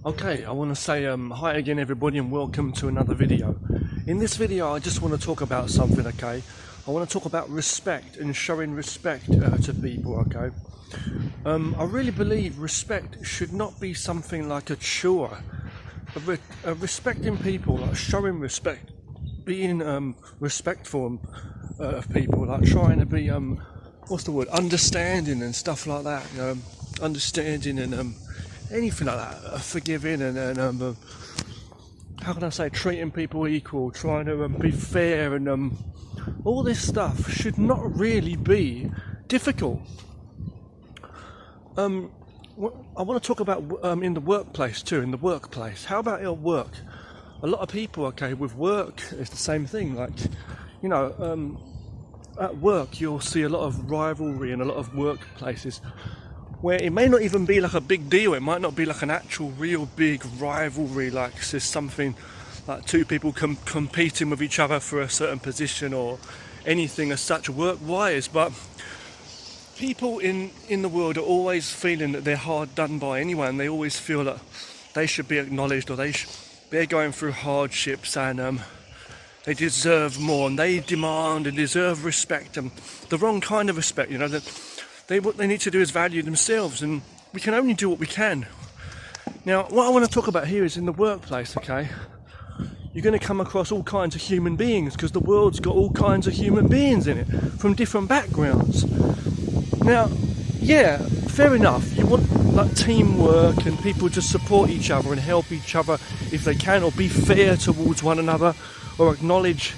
Okay, I want to say hi again everybody and welcome to another video. In this video I just want to talk about something, okay? I want to talk about respect and showing respect to people, okay? I really believe respect should not be something like a chore. Respecting people, like showing respect, being respectful of people, like trying to be, what's the word, understanding and stuff like that, you know, understanding and anything like that, forgiving and how can I say, treating people equal, trying to be fair and all this stuff should not really be difficult. I want to talk about in the workplace too, in the workplace. How about your work? A lot of people, okay, with work, it's the same thing, like, you know, at work you'll see a lot of rivalry in a lot of workplaces where it may not even be like a big deal. It might not be like an actual real big rivalry, like there's something like two people competing with each other for a certain position or anything as such work-wise, but people in the world are always feeling that they're hard done by anyway, and they always feel that they should be acknowledged, or they're going through hardships and they deserve more, and they demand and deserve respect, and the wrong kind of respect, you know, that what they need to do is value themselves, and we can only do what we can. Now, what I want to talk about here is in the workplace, okay? You're going to come across all kinds of human beings, because the world's got all kinds of human beings in it, from different backgrounds. Now, yeah, fair enough, you want like teamwork and people to support each other and help each other if they can, or be fair towards one another, or acknowledge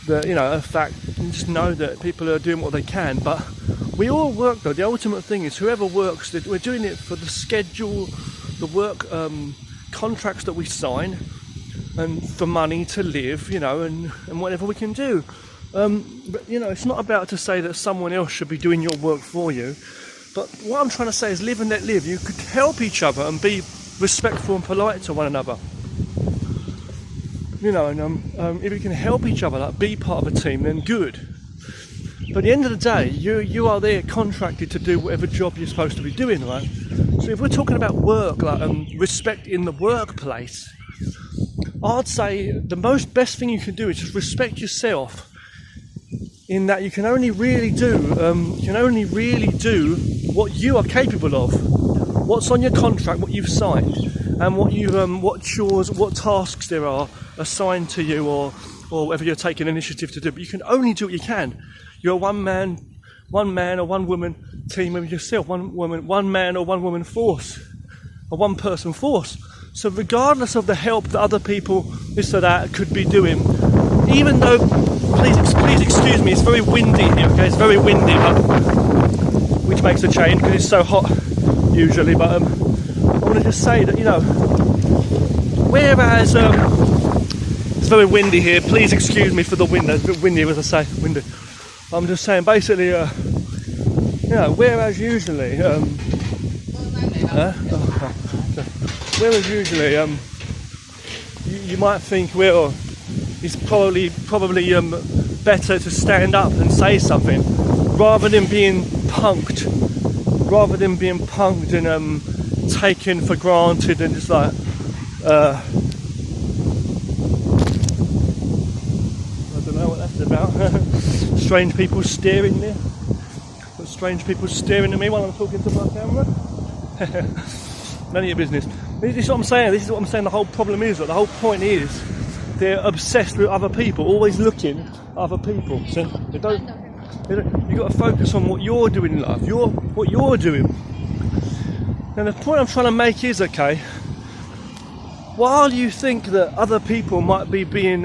the, you know, a fact, and just know that people are doing what they can. But we all work though. The ultimate thing is whoever works, that we're doing it for the schedule, the work contracts that we sign, and for money to live, you know, and whatever we can do. But you know, it's not about to say that someone else should be doing your work for you. But what I'm trying to say is live and let live. You could help each other and be respectful and polite to one another. You know, and if you can help each other, like be part of a team, then good. But at the end of the day, you are there contracted to do whatever job you're supposed to be doing, right? So if we're talking about work, like respect in the workplace, I'd say the best thing you can do is just respect yourself. In that you can only really do what you are capable of, what's on your contract, what you've signed, and what chores, what tasks there are assigned to you, or whether you're taking initiative to do. But you can only do what you can. You're a one man or one woman team with yourself, one man or one woman force, a one person force. So regardless of the help that other people, this or that, could be doing, even though, please excuse me, it's very windy here, okay? It's very windy, but which makes a change because it's so hot usually. But I want to just say that, you know, whereas it's very windy here, please excuse me for the wind. It's a bit windy, as I say, windy. I'm just saying, basically, you know, whereas usually, you might think, well, it's probably better to stand up and say something rather than being punked and taken for granted and just like I don't know what that's about. Strange people staring there. Strange people staring at me while I'm talking to my camera. None of your business. This is what I'm saying. This is what I'm saying. The whole problem is, the whole point is, they're obsessed with other people, always looking at other people. So you've got to focus on what you're doing in life, what you're doing. And the point I'm trying to make is, okay, while you think that other people might be being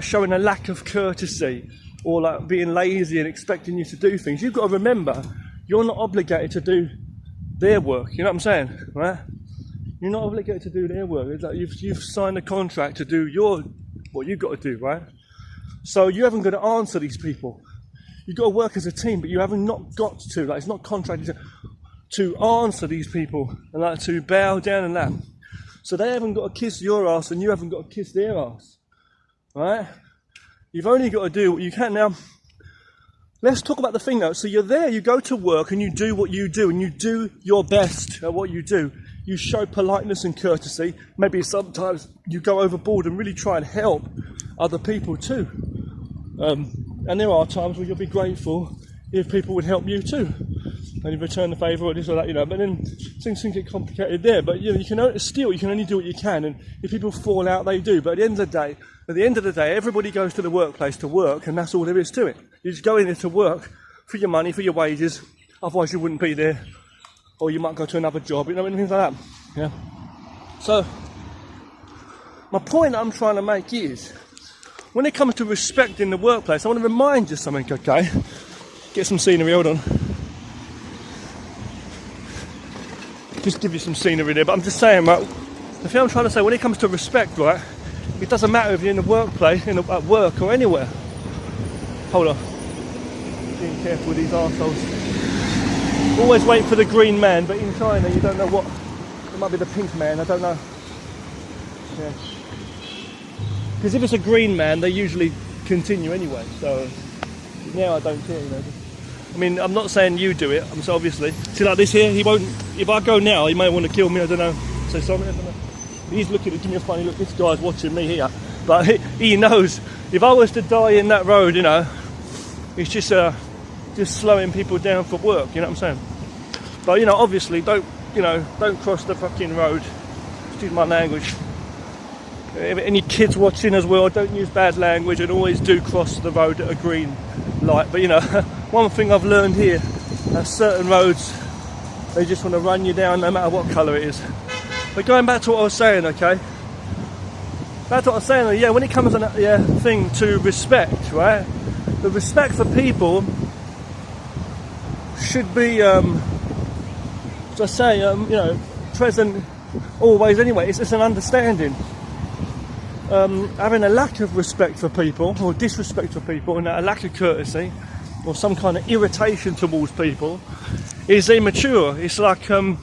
showing a lack of courtesy, or like being lazy and expecting you to do things, you've got to remember you're not obligated to do their work. You know what I'm saying, right? You're not obligated to do their work. It's like you've signed a contract to do what you've got to do, right? So you haven't got to answer these people. You've got to work as a team, but you haven't not got to. Like, it's not contracted to answer these people and like to bow down and that. So they haven't got to kiss your ass, and you haven't got to kiss their ass, right? You've only got to do what you can. Now, let's talk about the thing though. So you're there, you go to work and you do what you do, and you do your best at what you do. you show politeness and courtesy. Maybe sometimes you go overboard and really try and help other people too. And there are times where you'll be grateful if people would help you too, and you return the favour or this or that, you know. But then things can get complicated there. But you know, you can only do what you can, and if people fall out, they do. But at the end of the day, everybody goes to the workplace to work, and that's all there is to it. You just go in there to work for your money, for your wages. Otherwise, you wouldn't be there, or you might go to another job, you know, and things like that. Yeah. So my point I'm trying to make is, when it comes to respect in the workplace, I want to remind you something, okay? Get some scenery, hold on. Just give you some scenery there, but I'm just saying, right, the thing I'm trying to say, when it comes to respect, right, it doesn't matter if you're in the workplace, at work or anywhere. Hold on. Being careful with these arseholes. Always wait for the green man, but in China you don't know what, it might be the pink man, I don't know. Yeah. Because if it's a green man, they usually continue anyway, so now I don't care, you know. I mean, I'm not saying you do it, I'm so obviously. See, like this here, he won't, if I go now, he may want to kill me, I don't know. Say sorry, I don't know. He's looking, give me a funny look, this guy's watching me here. But he knows, if I was to die in that road, you know, it's just slowing people down for work, you know what I'm saying? But, you know, obviously, don't cross the fucking road. Excuse my language. If any kids watching as well, don't use bad language, and always do cross the road at a green light. But you know, one thing I've learned here, at certain roads, they just want to run you down no matter what colour it is. But going back to what I was saying, okay? Back to what I was saying, yeah, when it comes to that thing to respect, right? The respect for people should be, as I say, you know, present always anyway. It's an understanding. Having a lack of respect for people, or disrespect for people, and a lack of courtesy, or some kind of irritation towards people, is immature. It's like a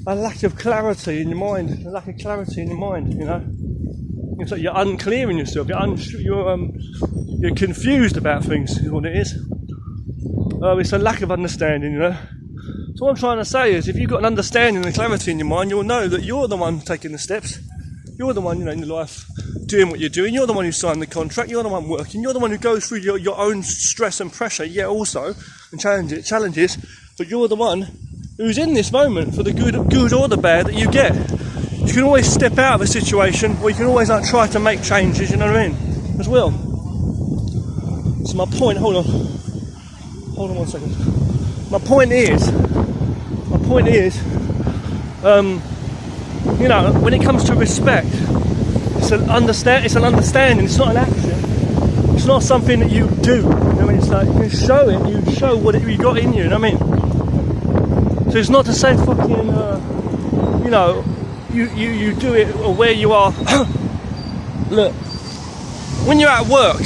lack of clarity in your mind. A lack of clarity in your mind, you know. It's like you're unclear in yourself. You're confused about things, is what it is. It's a lack of understanding, you know. So what I'm trying to say is, if you've got an understanding and clarity in your mind, you'll know that you're the one taking the steps. You're the one, you know, in your life doing what you're doing. You're the one who signed the contract. You're the one working. You're the one who goes through your own stress and pressure, yeah, also, and challenges. But you're the one who's in this moment for the good or the bad that you get. You can always step out of a situation, or you can always try to make changes, you know what I mean, as well. So my point, hold on 1 second. My point is, you know, when it comes to respect, it's an understanding, it's not an action. It's not something that you do. You know what I mean? It's like you show it, you show what you got in you, you know what I mean? So it's not to say fucking, you know, you do it or where you are. Look, when you're at work,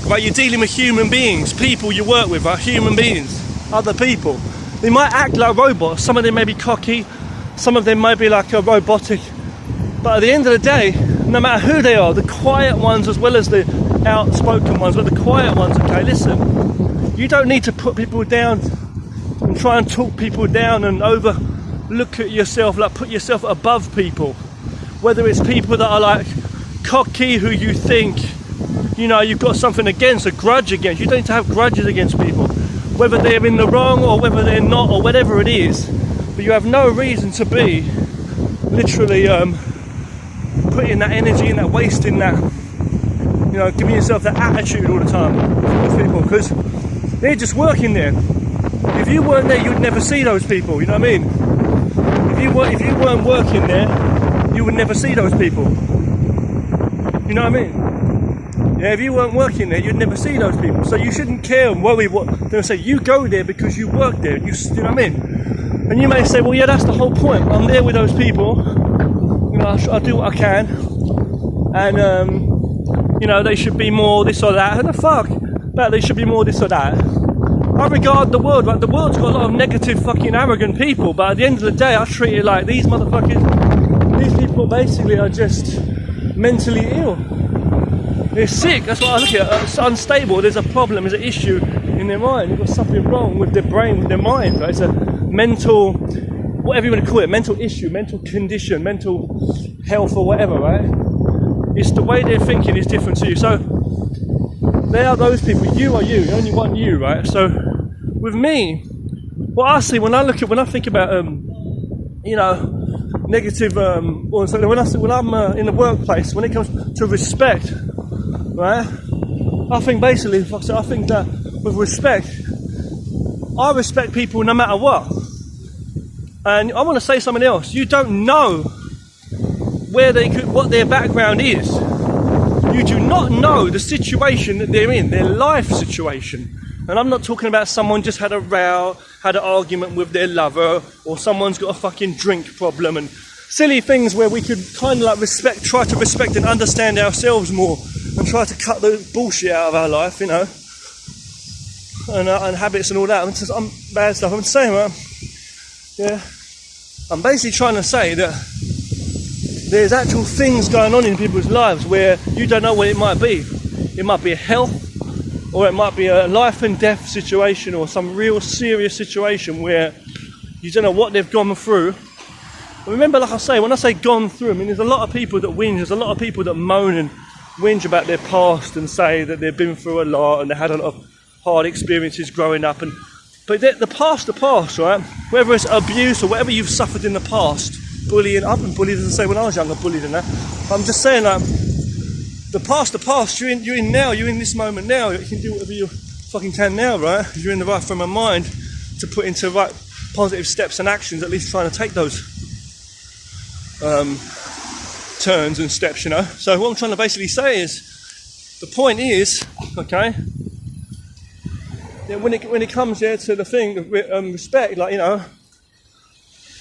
right, you're dealing with human beings, people you work with are human beings, other people. They might act like robots, some of them may be cocky, some of them might be like a robotic, but at the end of the day, no matter who they are, the quiet ones as well as the outspoken ones, but the quiet ones, okay, listen, you don't need to put people down and try and talk people down and look at yourself, like put yourself above people, whether it's people that are like cocky, who you think, you know, you've got something against, a grudge against. You don't need to have grudges against people, whether they're in the wrong or whether they're not, or whatever it is. But you have no reason to be literally putting that energy and that wasting that, you know, giving yourself that attitude all the time with people, because they're just working there. If you weren't there, you'd never see those people, you know what I mean? If you weren't working there, you would never see those people. You know what I mean? Yeah, if you weren't working there, you'd never see those people. So you shouldn't care and worry what they'll say. You go there because you work there. You know what I mean? And you may say, well, yeah, that's the whole point. I'm there with those people. You know, I do what I can. And, you know, they should be more this or that. And the fuck that they should be more this or that. I regard the world, right? The world's got a lot of negative fucking arrogant people. But at the end of the day, I treat it like these motherfuckers, these people basically are just mentally ill. They're sick. That's what I look at. It's unstable. There's a problem. There's an issue in their mind. They've got something wrong with their brain, with their mind. Right? It's a mental whatever you want to call it, mental issue, mental condition, mental health or whatever, right? It's the way they're thinking is different to you. So they are those people. You are you. You only want you, right? So with me, what I see when I think about negative when I'm in the workplace, when it comes to respect, right? I think basically, I think that with respect, I respect people no matter what. And I want to say something else. You don't know what their background is. You do not know the situation that they're in, their life situation. And I'm not talking about someone just had a row, had an argument with their lover, or someone's got a fucking drink problem and silly things where we could kind of like try to respect and understand ourselves more and try to cut the bullshit out of our life, you know, and habits and all that. I'm bad stuff. I'm saying, right? Yeah. I'm basically trying to say that there's actual things going on in people's lives where you don't know what it might be. It might be a health, or it might be a life and death situation, or some real serious situation where you don't know what they've gone through. But remember, like I say, when I say gone through, I mean there's a lot of people that whinge, there's a lot of people that moan and whinge about their past and say that they've been through a lot and they had a lot of hard experiences growing up. But the past, right? Whether it's abuse or whatever you've suffered in the past, bullying. I've been bullied, as I say, when I was younger, bullied and that. I'm just saying, like, the past. You're in now. You're in this moment now. You can do whatever you fucking can now, right? You're in the right frame of mind to put into right positive steps and actions. At least trying to take those turns and steps, you know. So what I'm trying to basically say is, the point is, okay. Yeah, when it comes to the thing of respect, like, you know,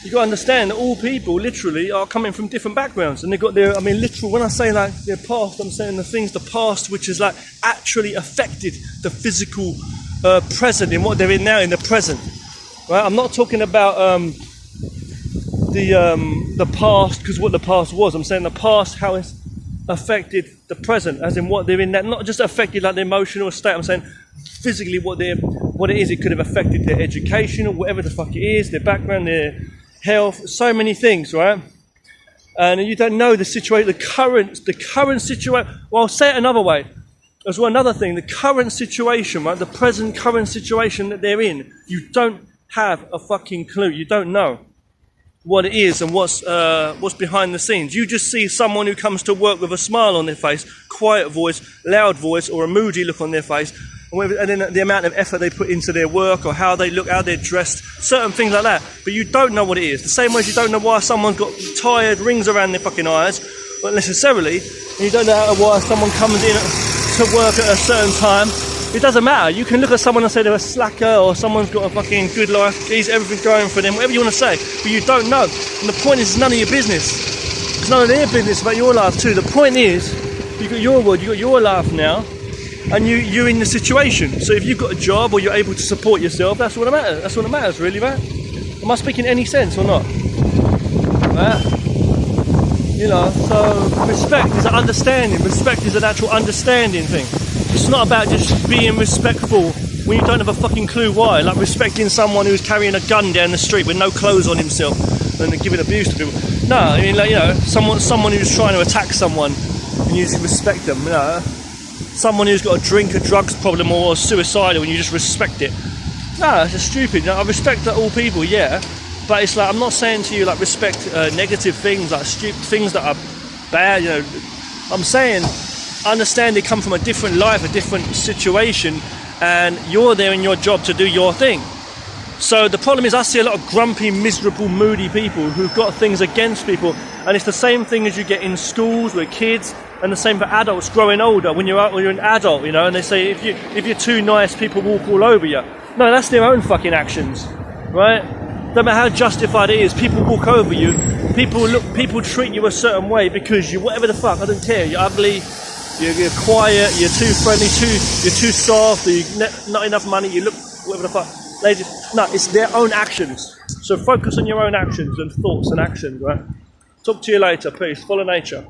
you got to understand that all people literally are coming from different backgrounds, and they've got their, I mean, literal. When I say like their past, I'm saying the past which has like actually affected the physical present in what they're in now in the present, right? I'm not talking about the past because what the past was. I'm saying the past, how it's affected the present, as in what they're in that, not just affected like the emotional state. I'm saying physically what it is. It could have affected their education or whatever the fuck it is, their background, their health, so many things, right? And you don't know the situation, the current situation. Well, I'll say it another way as well. Another thing, the current situation, right? The present current situation that they're in, you don't have a fucking clue. You don't know what it is and what's behind the scenes. You just see someone who comes to work with a smile on their face, quiet voice, loud voice, or a moody look on their face, and then the amount of effort they put into their work, or how they look, how they're dressed, certain things like that. But you don't know what it is. The same way as you don't know why someone's got tired rings around their fucking eyes, but necessarily, and you don't know why someone comes in to work at a certain time. It doesn't matter. You can look at someone and say they're a slacker, or someone's got a fucking good life, he's everything going for them, whatever you want to say, but you don't know. And the point is, it's none of your business. It's none of their business about your life too. The point is, you've got your world, you've got your life now, and you're in the situation. So if you've got a job or you're able to support yourself, that's what matters. That's what matters, really, right? Am I speaking any sense or not? Right? You know, so respect is an understanding. Respect is an actual understanding thing. It's not about just being respectful when you don't have a fucking clue why. Like respecting someone who's carrying a gun down the street with no clothes on himself and giving abuse to people. No, I mean, like, you know, someone who's trying to attack someone and you just respect them, you know. Someone who's got a drink, a drugs problem, or suicidal, and you just respect it. No, it's just stupid. You know, I respect all people, yeah, but it's like, I'm not saying to you like respect negative things, like stupid things that are bad. You know, I'm saying understand they come from a different life, a different situation, and you're there in your job to do your thing. So the problem is, I see a lot of grumpy, miserable, moody people who've got things against people, and it's the same thing as you get in schools with kids. And the same for adults growing older. When you're an adult, you know, and they say if you're too nice, people walk all over you. No, that's their own fucking actions, right? No matter how justified it is, people walk over you. People treat you a certain way because you whatever the fuck. I don't care. You're ugly. You're quiet. You're too friendly. You're too soft. Not enough money. You look whatever the fuck. No, it's their own actions. So focus on your own actions and thoughts and actions, right? Talk to you later. Peace. Follow nature.